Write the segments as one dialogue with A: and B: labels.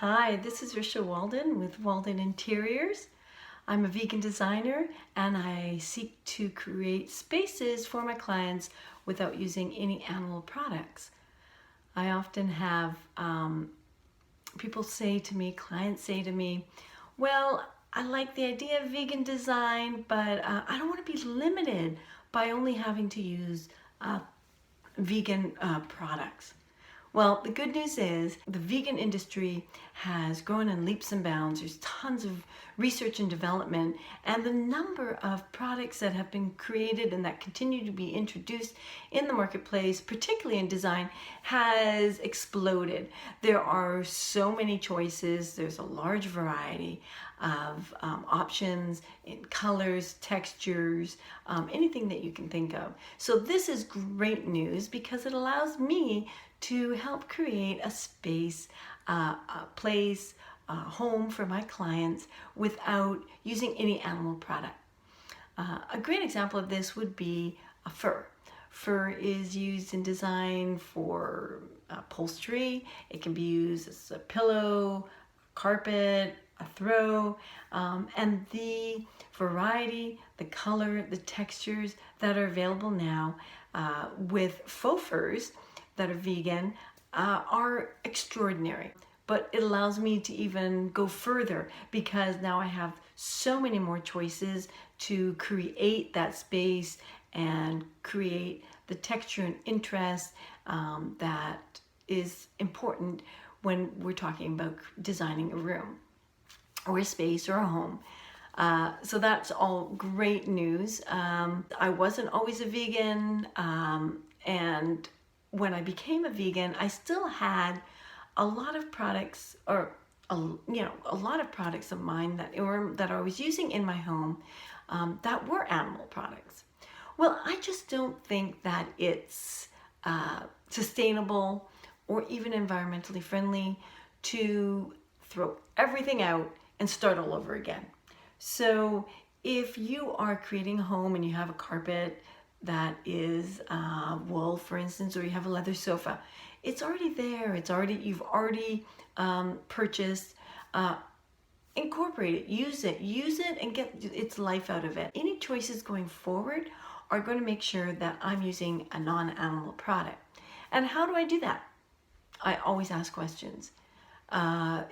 A: Hi, this is Risha Walden with Walden Interiors. I'm a vegan designer and I seek to create spaces for my clients without using any animal products. I often have people say to me, clients say to me, well, I like the idea of vegan design, but I don't want to be limited by only having to use vegan products. Well, the good news is the vegan industry has grown in leaps and bounds. There's tons of research and development, and the number of products that have been created and that continue to be introduced in the marketplace, particularly in design, has exploded. There are so many choices. There's a large variety of options in colors, textures, anything that you can think of. So this is great news because it allows me to help create a space, a place, a home for my clients without using any animal product. A great example of this would be a fur. Fur is used in design for upholstery. It can be used as a pillow, carpet, a throw, and the variety, the color, the textures that are available now with faux furs that are vegan are extraordinary. But it allows me to even go further because now I have so many more choices to create that space and create the texture and interest that is important when we're talking about designing a room or a space or a home. So that's all great news. I wasn't always a vegan, and when I became a vegan, I still had a lot of products, or a lot of products of mine that I was using in my home that were animal products. Well, I just don't think that it's sustainable or even environmentally friendly to throw everything out and start all over again. So if you are creating a home and you have a carpet that is wool, for instance, or you have a leather sofa, it's already there. You've already purchased. Incorporate it, use it, and get its life out of it. Any choices going forward are going to make sure that I'm using a non-animal product. And how do I do that? I always ask questions.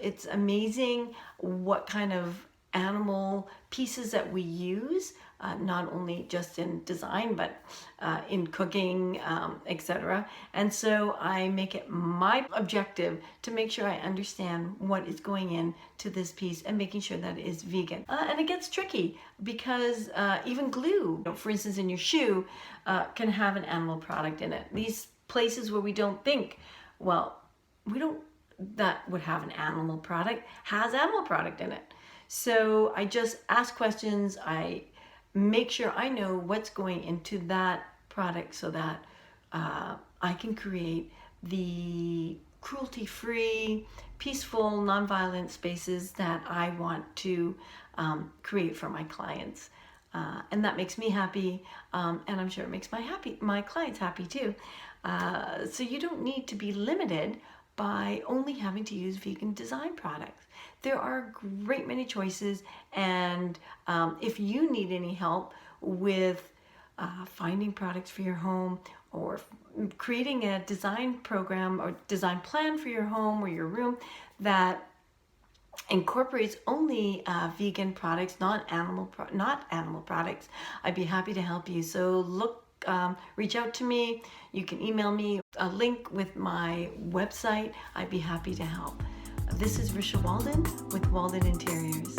A: It's amazing what kind of animal pieces that we use, not only just in design, but in cooking, etc. And so I make it my objective to make sure I understand what is going into this piece and making sure that it is vegan. And it gets tricky because even glue, for instance, in your shoe, can have an animal product in it. These places where we don't think, well, that would have an animal product, has animal product in it. So I just ask questions. I make sure I know what's going into that product so that I can create the cruelty-free, peaceful, nonviolent spaces that I want to create for my clients. And that makes me happy, and I'm sure it makes my clients happy too. So you don't need to be limited by only having to use vegan design products. There are great many choices, and if you need any help with finding products for your home or creating a design program or design plan for your home or your room that incorporates only vegan products, not animal products, I'd be happy to help you. So reach out to me. You can email me a link with my website. I'd be happy to help. This is Risha Walden with Walden Interiors.